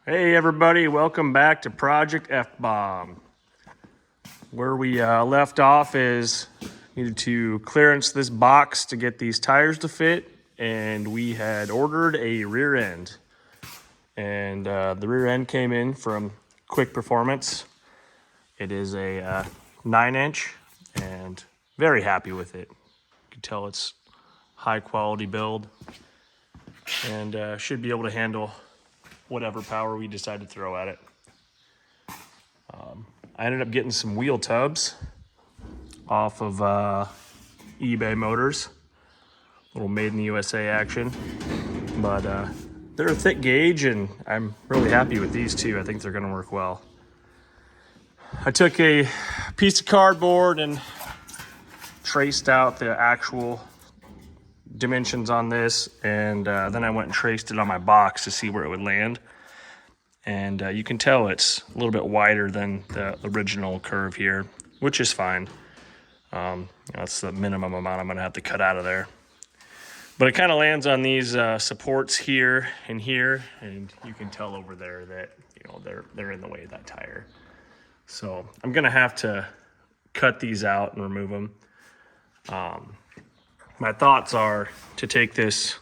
Hey everybody, welcome back to Project F-Bomb. Where we left off is needed to clearance this box to get these tires to fit, and we had ordered a rear end. And the rear end came in from Quick Performance. It is a 9-inch and very happy with it. You can tell it's high quality build and should be able to handle whatever power we decide to throw at it. I ended up getting some wheel tubs off of eBay Motors, little made in the USA action, but they're a thick gauge and I'm really happy with these two. I think they're gonna work well. I took a piece of cardboard and traced out the actual dimensions on this, and then I went and traced it on my box to see where it would land. And you can tell it's a little bit wider than the original curve here, which is fine. That's the minimum amount I'm gonna have to cut out of there. But it kind of lands on these supports here, and you can tell over there that they're in the way of that tire. So I'm gonna have to cut these out and remove them. My thoughts are to take this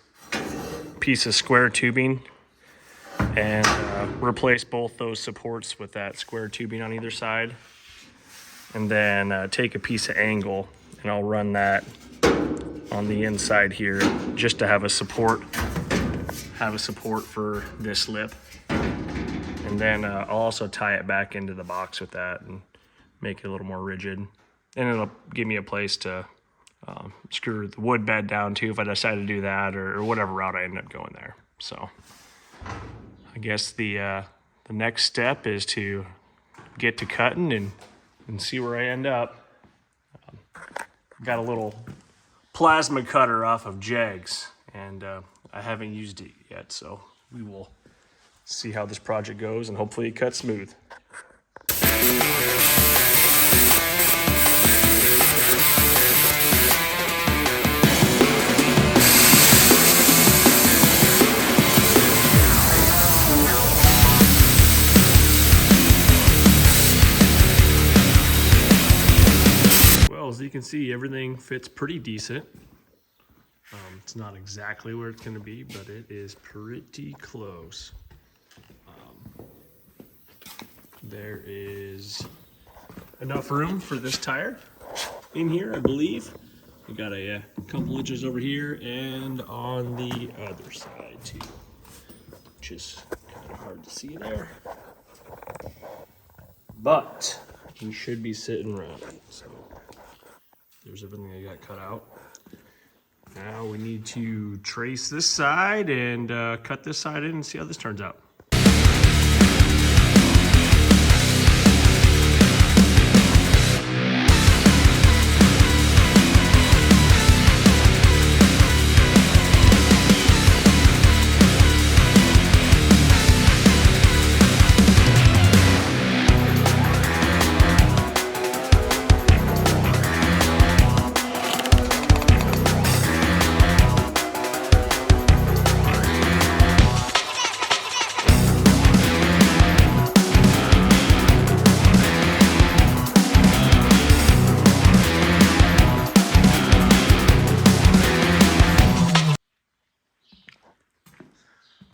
piece of square tubing and replace both those supports with that square tubing on either side, and then take a piece of angle and I'll run that on the inside here just to have a support for this lip, and then I'll also tie it back into the box with that and make it a little more rigid, and it'll give me a place to screw the wood bed down to if I decide to do that, or whatever route I end up going there. So I guess the next step is to get to cutting and see where I end up. Got a little plasma cutter off of Jegs, and I haven't used it yet, so we will see how this project goes, and hopefully it cuts smooth. As you can see, everything fits pretty decent. It's not exactly where it's going to be, but it is pretty close. There is enough room for this tire in here, I believe. We got a couple inches over here and on the other side too, which is kind of hard to see there. But we should be sitting right. So there's everything I got cut out. Now we need to trace this side and cut this side in and see how this turns out.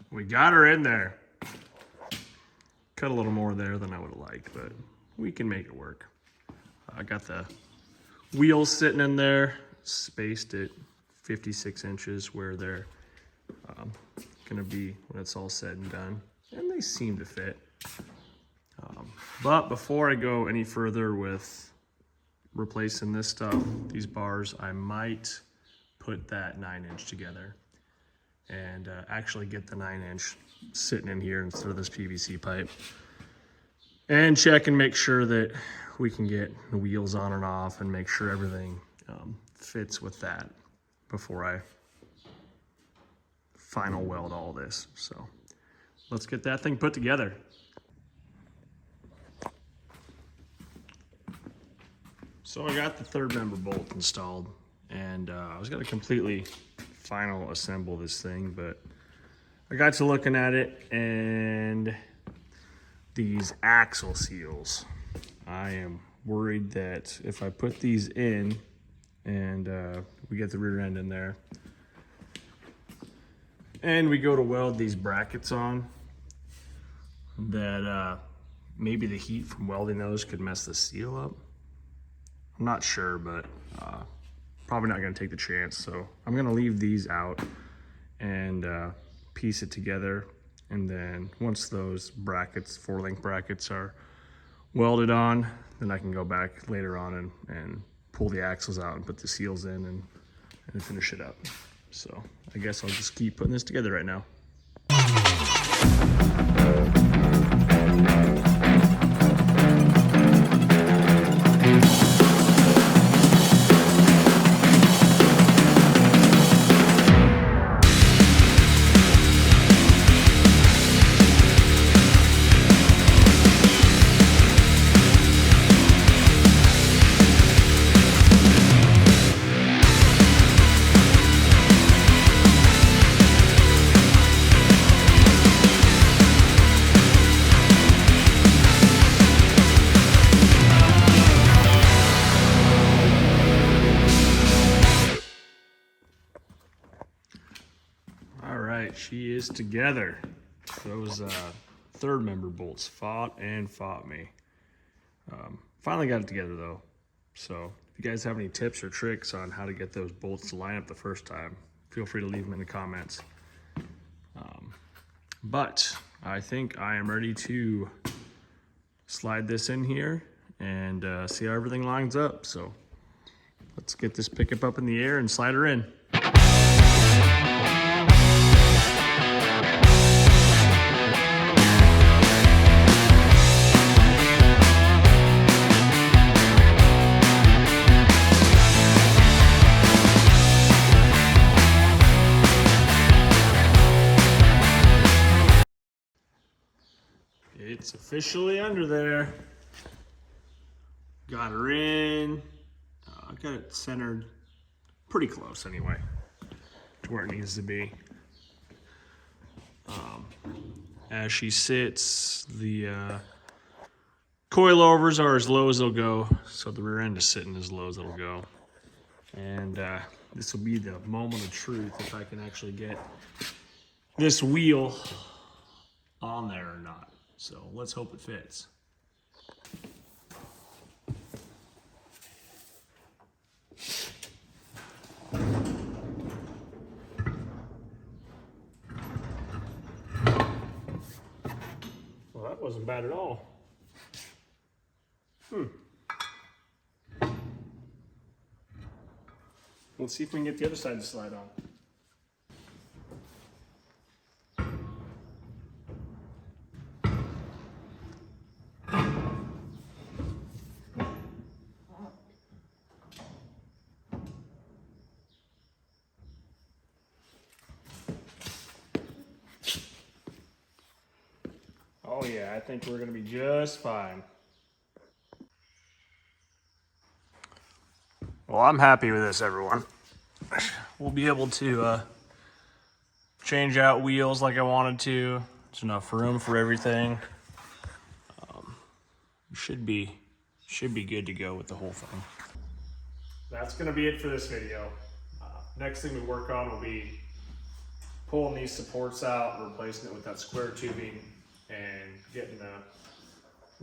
We got her in there. Cut a little more there than I would have liked, but we can make it work. I got the wheels sitting in there, spaced at 56 inches where they're gonna be when it's all said and done, and they seem to fit. But before I go any further with replacing this stuff, these bars, I might put that 9-inch together and actually get the 9-inch sitting in here instead of this PVC pipe, and check and make sure that we can get the wheels on and off and make sure everything fits with that before I final weld all this. So let's get that thing put together. So I got the third member bolt installed, and I was gonna completely final assemble this thing, but I got to looking at it and these axle seals. I am worried that if I put these in and we get the rear end in there and we go to weld these brackets on, that maybe the heat from welding those could mess the seal up. I'm not sure, but probably not gonna take the chance. So I'm gonna leave these out and piece it together. And then once those brackets, 4-link brackets, are welded on, then I can go back later on and pull the axles out and put the seals in and finish it up. So I guess I'll just keep putting this together right now. All right, she is together. Those third member bolts fought me. Finally got it together though. So if you guys have any tips or tricks on how to get those bolts to line up the first time, feel free to leave them in the comments. But I think I am ready to slide this in here and see how everything lines up. So let's get this pickup up in the air and slide her in. It's officially under there. Got her in. I got it centered pretty close anyway to where it needs to be. As she sits, the coilovers are as low as they'll go, so the rear end is sitting as low as it'll go. And this will be the moment of truth if I can actually get this wheel on there or not. So let's hope it fits. Well, that wasn't bad at all. Let's see if we can get the other side to slide on. Oh yeah, I think we're gonna be just fine. Well, I'm happy with this, everyone. We'll be able to change out wheels like I wanted to. There's enough room for everything. Should be good to go with the whole thing. That's gonna be it for this video. Next thing we work on will be pulling these supports out, replacing it with that square tubing, and getting the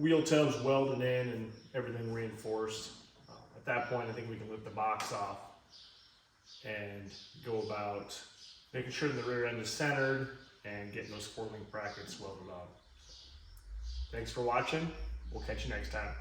wheel tubs welded in and everything reinforced. At that point, I think we can lift the box off and go about making sure the rear end is centered and getting those 4-link brackets welded on. Thanks for watching. We'll catch you next time.